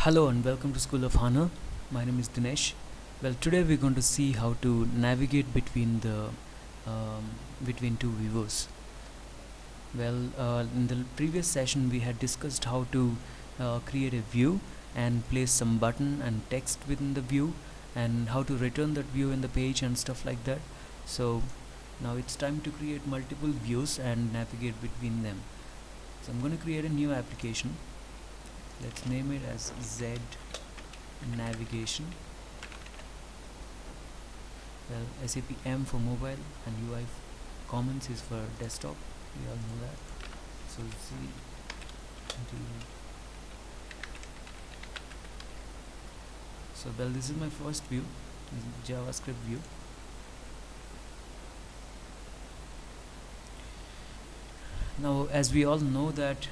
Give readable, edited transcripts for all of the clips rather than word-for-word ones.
Hello and welcome to School of Hana. My name is Dinesh. Well, today we're going to see how to navigate um, between two views. Well, in the previous session we had discussed how to create a view and place some button and text within the view, and how to return that view in the page and stuff like that. So now it's time to create multiple views and navigate between them. So I'm going to create a new application. Let's name it as Z Navigation. Well, SAP M for mobile and UI Commons is for desktop. We all know that. So Z D. So well, this is my first view, JavaScript view. Now, as we all know that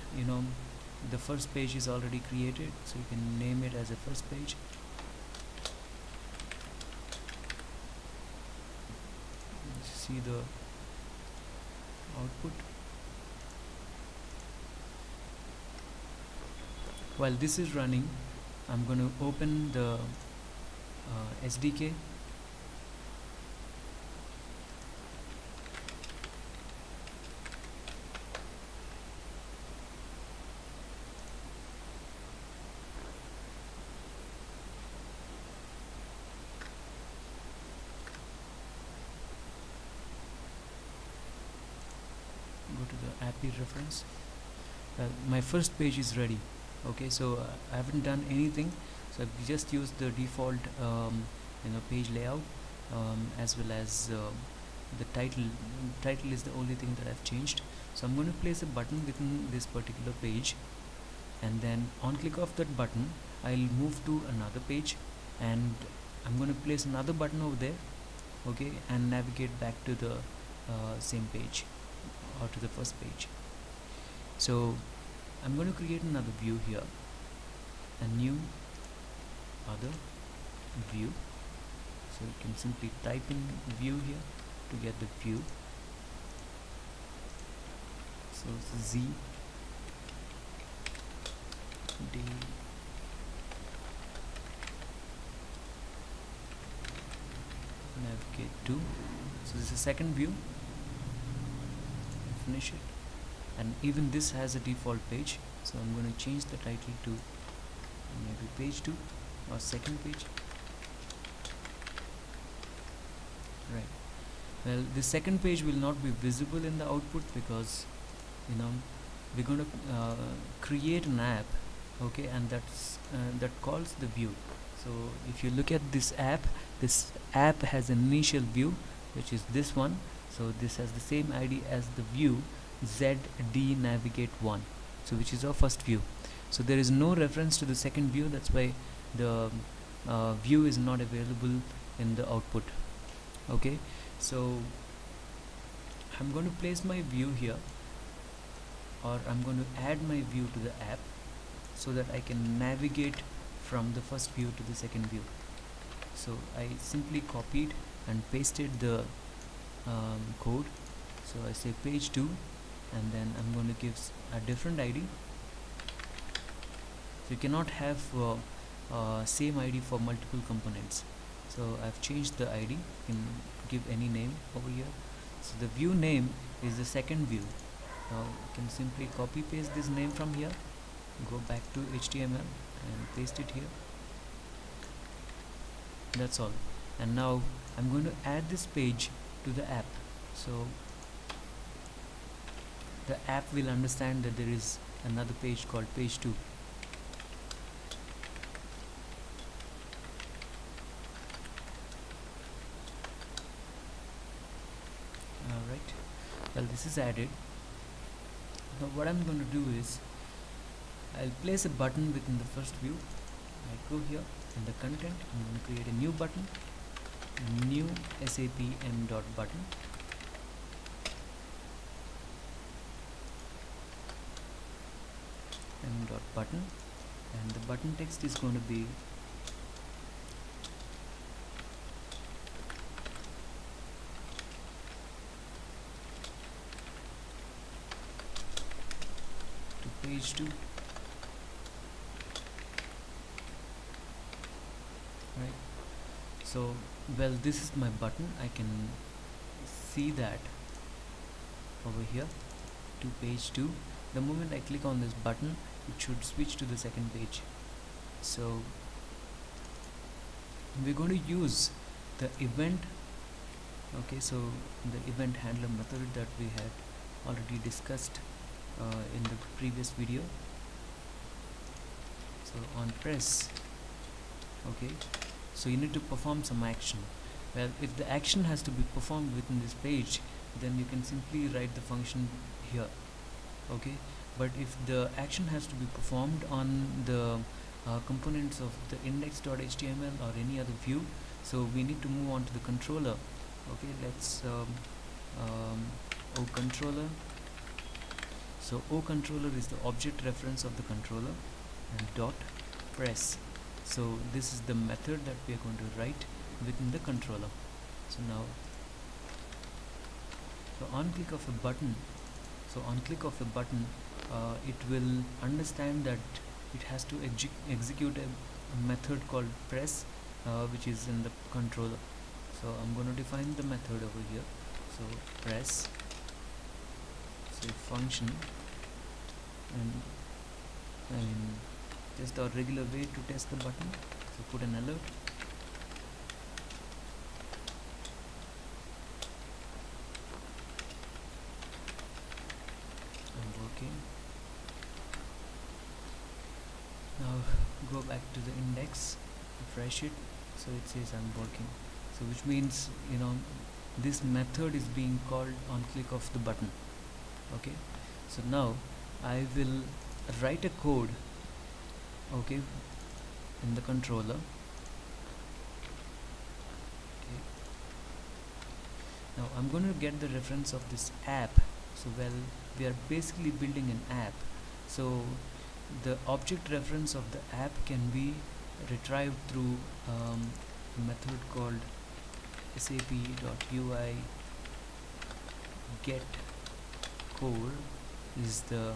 the first page is already created, so you can name it as a first page. See the output. While this is running, I'm going to open the SDK. Go to the API reference. My first page is ready. Okay, so I haven't done anything, so I've just used the default page layout, as well as the title is the only thing that I've changed. So I'm going to place a button within this particular page, and then on click of that button I'll move to another page, and I'm going to place another button over there, okay, and navigate back to the same page, or to the first page. So I'm going to create another view here, a new other view. So you can simply type in view here to get the view. So Z D navigate to. So this is the second view. Finish it, and even this has a default page, so I'm going to change the title to maybe page 2 or second page. Right. Well, the second page will not be visible in the output because we're going to create an app, okay, and that calls the view. So if you look at this app has an initial view, which is this one. So this has the same ID as the view ZD navigate 1, so which is our first view. So there is no reference to the second view, that's why the view is not available in the output. Okay, so I'm going to place my view here, or I'm going to add my view to the app so that I can navigate from the first view to the second view. So I simply copied and pasted the code. So I say page 2, and then I'm going to give a different ID. So you cannot have same ID for multiple components. So I've changed the ID. You can give any name over here. So the view name is the second view. Now you can simply copy paste this name from here, go back to HTML and paste it here. That's all. And now I'm going to add this page to the app. So the app will understand that there is another page called page 2. Alright, well, this is added. Now what I'm going to do is I'll place a button within the first view. I go here in the content, I'm going to create a new button, new SAP M dot button. M dot button, and the button text is going to be to page 2. right? So, well, this is my button. I can see that over here to page 2. The moment I click on this button, it should switch to the second page. So we're going to use the event. Okay, so the event handler method that we had already discussed in the previous video. So on press, okay, so you need to perform some action. Well, if the action has to be performed within this page, then you can simply write the function here, okay. But if the action has to be performed on the components of the index.html or any other view, so we need to move on to the controller. Okay, let's O controller. So O controller is the object reference of the controller, and dot press. So this is the method that we are going to write within the controller. So now, so on click of a button, it will understand that it has to execute a method called press, which is in the controller. So I'm going to define the method over here. So press, so function, and I mean just our regular way to test the button. So put an alert. I'm working. Now go back to the index, refresh it, so it says I'm working. So which means, you know, this method is being called on click of the button. Okay, so now I will write a code, okay, in the controller. Okay, now I'm going to get the reference of this app. So well, we are basically building an app, so the object reference of the app can be retrieved through a method called SAP UI get core is the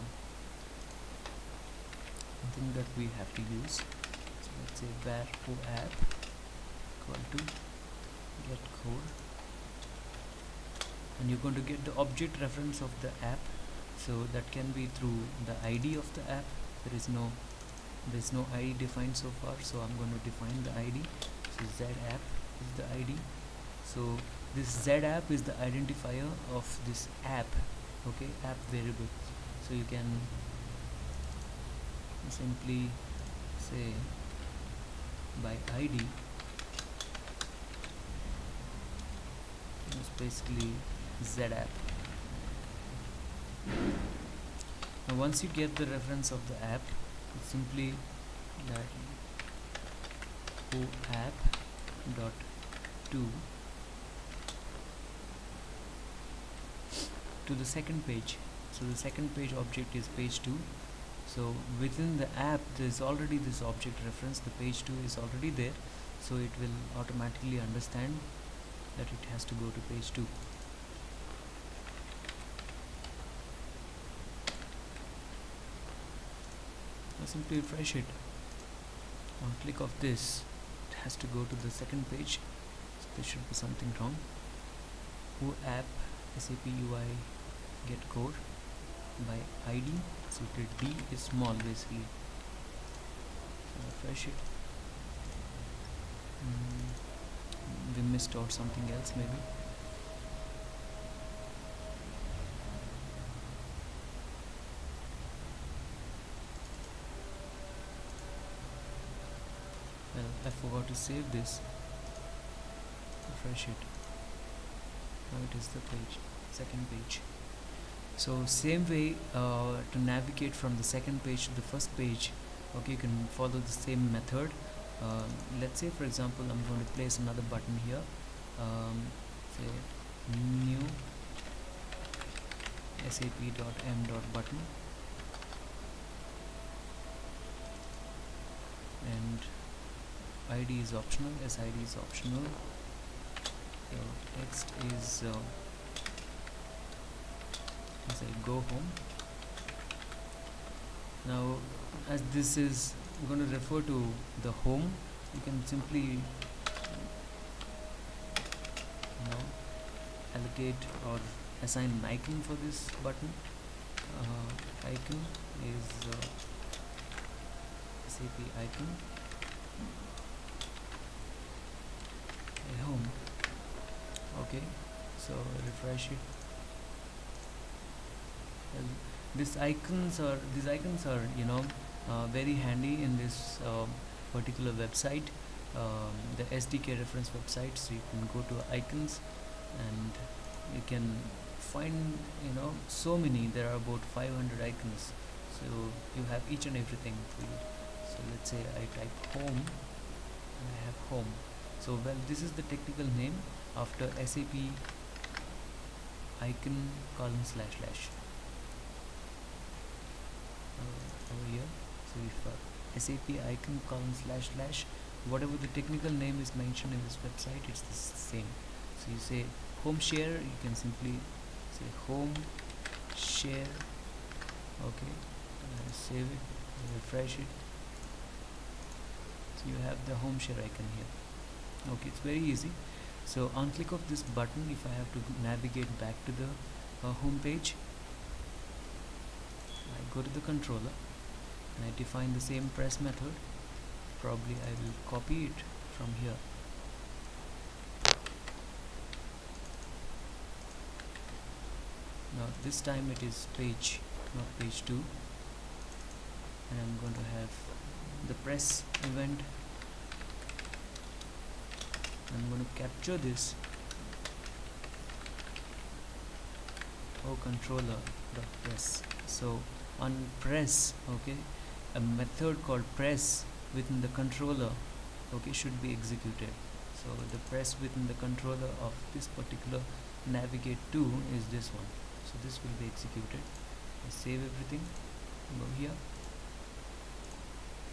thing that we have to use. So let's say var app equal to get core, and you're going to get the object reference of the app. So that can be through the ID of the app. There's no ID defined so far, so I'm going to define the ID. So z app is the ID. So this z app is the identifier of this app, okay, app variable. So you can simply say by ID is basically z app. Now once you get the reference of the app, it's simply that o app dot to the second page. So the second page object is page 2. So within the app there is already this object reference, the page 2 is already there, so it will automatically understand that it has to go to page 2. Now simply refresh it. On click of this, it has to go to the second page, so there should be something wrong. O app SAP UI get core by ID, so the D is small basically. So refresh it. We missed out something else maybe. Well, I forgot to save this. Refresh it. Now it is the page, second page. So same way to navigate from the second page to the first page, okay, you can follow the same method. Let's say for example I'm going to place another button here, say new sap.m.button, and ID is optional, SID is optional, so text is say go home. Now as this is going to refer to the home, you can simply allocate or assign an icon for this button. Icon is SAP icon home. Okay, so refresh it. Well, these icons are very handy in this particular website, the SDK reference website. So you can go to icons and you can find so many. There are about 500 icons, so you have each and everything for you. So let's say I type home and I have home. So well, this is the technical name after SAP icon colon slash slash over here. So if SAP icon colon slash slash, whatever the technical name is mentioned in this website, it's the same. So you say home share, you can simply say home share. Okay, save it, refresh it. So you have the home share icon here. Okay, it's very easy. So on click of this button, if I have to navigate back to the home page, I go to the controller and I define the same press method. Probably I will copy it from here. Now this time it is page, not page 2, and I'm going to have the press event. I'm going to capture this controller dot press. So on press, okay, a method called press within the controller, okay, should be executed. So the press within the controller of this particular navigate to is this one. So this will be executed. I save everything, go here,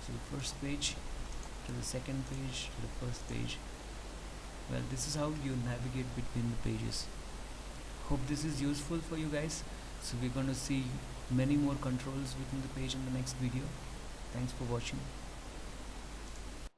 so the first page to the second page to the first page. Well, this is how you navigate between the pages. Hope this is useful for you guys. So we're going to see many more controls within the page in the next video. Thanks for watching.